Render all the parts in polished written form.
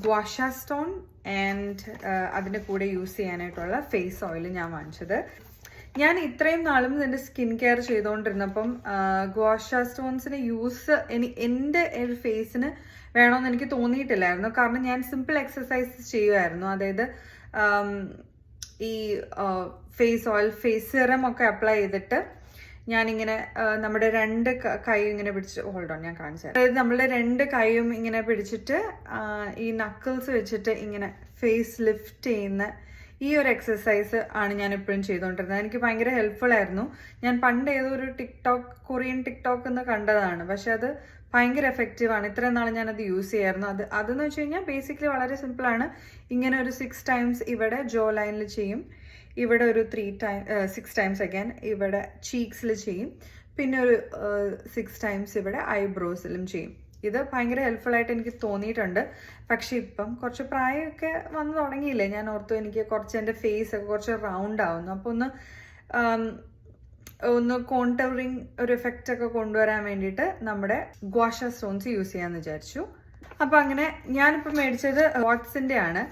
ഗ്വാഷ stone and അതിൻ്റെ കൂടെ use ചെയ്യാനായിട്ടുള്ള ഫേസ് ഓയിൽ ഞാൻ വാങ്ങിച്ചത്. ഞാൻ ഇത്രയും നാളും എൻ്റെ സ്കിൻ കെയർ ചെയ്തുകൊണ്ടിരുന്നപ്പം ഗ്വാഷ സ്റ്റോൺസിന് യൂസ് എൻ്റെ ഒരു ഫേസിന് വേണമെന്ന് എനിക്ക് തോന്നിയിട്ടില്ലായിരുന്നു. കാരണം ഞാൻ സിമ്പിൾ എക്സസൈസസ് ചെയ്യുമായിരുന്നു. അതായത് ഈ ഫേസ് ഓയിൽ, ഫേസ് സിറം ഒക്കെ അപ്ലൈ ചെയ്തിട്ട് ഞാനിങ്ങനെ നമ്മുടെ രണ്ട് കൈ ഇങ്ങനെ പിടിച്ച് ഹോൾഡ് ഓൺ ഞാൻ കാണിച്ചു തരാം. അതായത് നമ്മളുടെ രണ്ട് കൈയും ഇങ്ങനെ പിടിച്ചിട്ട് ഈ നക്കിൾസ് വെച്ചിട്ട് ഇങ്ങനെ ഫേസ് ലിഫ്റ്റ് ചെയ്യുന്ന ഈ ഒരു എക്സസൈസ് ആണ് ഞാൻ എപ്പോഴും ചെയ്തുകൊണ്ടിരുന്നത്. എനിക്ക് ഭയങ്കര ഹെൽപ്ഫുൾ ആയിരുന്നു. ഞാൻ പണ്ട് ഏതൊരു കൊറിയൻ ടിക്ടോക്ക് എന്ന് കണ്ടതാണ്. പക്ഷെ അത് ഭയങ്കര എഫക്റ്റീവാണ്. ഇത്രയും നാൾ ഞാനത് യൂസ് ചെയ്യായിരുന്നു. അതെന്ന് വെച്ച് കഴിഞ്ഞാൽ ബേസിക്കലി വളരെ സിമ്പിളാണ്. ഇങ്ങനെ ഒരു 6 times ഇവിടെ ജോ ലൈനിൽ ചെയ്യും, ഇവിടെ ഒരു 6 times അഗൈൻ ഇവിടെ ചീക്സിൽ ചെയ്യും, പിന്നെ ഒരു 6 times ഇവിടെ ഐബ്രോസിലും ചെയ്യും. ഇത് ഭയങ്കര ഹെൽപ്ഫുൾ ആയിട്ട് എനിക്ക് തോന്നിയിട്ടുണ്ട്. പക്ഷെ ഇപ്പം കുറച്ച് പ്രായമൊക്കെ വന്ന് തുടങ്ങിയില്ലേ, ഞാൻ ഓർത്തു എനിക്ക് കുറച്ച് എൻ്റെ ഫേസ് ഒക്കെ കുറച്ച് റൗണ്ട് ആവുന്നു. അപ്പോൾ ഒന്ന് കോണ്ടറിങ് ഒരു എഫക്റ്റ് ഒക്കെ കൊണ്ടുവരാൻ വേണ്ടിയിട്ട് നമ്മുടെ ഗ്വാഷ സ്റ്റോൺസ് യൂസ് ചെയ്യാമെന്ന് വിചാരിച്ചു. അപ്പം അങ്ങനെ ഞാനിപ്പോൾ മേടിച്ചത് ക്വാർട്സിൻ്റെ ആണ്.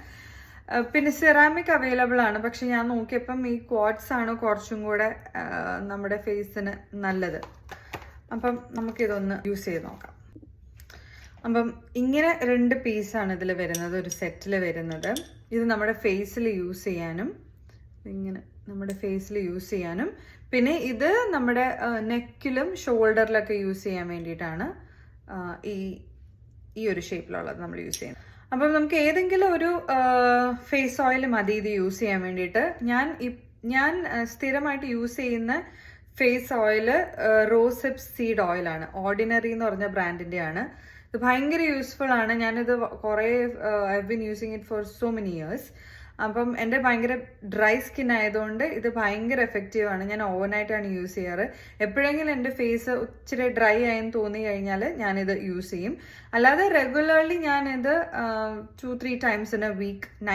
പിന്നെ സെറാമിക് അവൈലബിൾ ആണ്. പക്ഷെ ഞാൻ നോക്കിയപ്പം ഈ ക്വാർട്സ് ആണ് കുറച്ചും കൂടെ നമ്മുടെ ഫേസിന് നല്ലത്. അപ്പം നമുക്കിതൊന്ന് യൂസ് ചെയ്ത് നോക്കാം. അപ്പം ഇങ്ങനെ 2 പീസാണ് ഇതിൽ വരുന്നത്, ഒരു സെറ്റിൽ വരുന്നത്. ഇത് നമ്മുടെ ഫേസിൽ യൂസ് ചെയ്യാനും ഇങ്ങനെ നമ്മുടെ ഫേസിൽ യൂസ് ചെയ്യാനും പിന്നെ ഇത് നമ്മുടെ നെക്കിലും ഷോൾഡറിലൊക്കെ യൂസ് ചെയ്യാൻ വേണ്ടിയിട്ടാണ് ഈ ഒരു ഷേപ്പിലുള്ളത് നമ്മൾ യൂസ് ചെയ്യുന്നത്. അപ്പം നമുക്ക് ഏതെങ്കിലും ഒരു ഫേസ് ഓയിൽ മതി ഇത് യൂസ് ചെയ്യാൻ വേണ്ടിയിട്ട്. ഞാൻ സ്ഥിരമായിട്ട് യൂസ് ചെയ്യുന്ന ഫേസ് ഓയിൽ റോസിപ്പ് സീഡ് ഓയിലാണ്. ഓർഡിനറി എന്ന് പറഞ്ഞ ബ്രാൻഡിൻ്റെ ആണ്. ഇത് ഭയങ്കര യൂസ്ഫുൾ ആണ്. ഞാനിത് കുറേ I been using it for so many years. അപ്പം എൻ്റെ ഭയങ്കര ഡ്രൈ സ്കിൻ ആയതുകൊണ്ട് ഇത് ഭയങ്കര എഫക്റ്റീവാണ്. ഞാൻ ഓവർനൈറ്റാണ് യൂസ് ചെയ്യാറ്. എപ്പോഴെങ്കിലും എൻ്റെ ഫേസ് ഇച്ചിരി ഡ്രൈ ആയെന്ന് തോന്നി കഴിഞ്ഞാൽ ഞാനിത് യൂസ് ചെയ്യും. അല്ലാതെ റെഗുലർലി ഞാനിത് 2-3 times in a week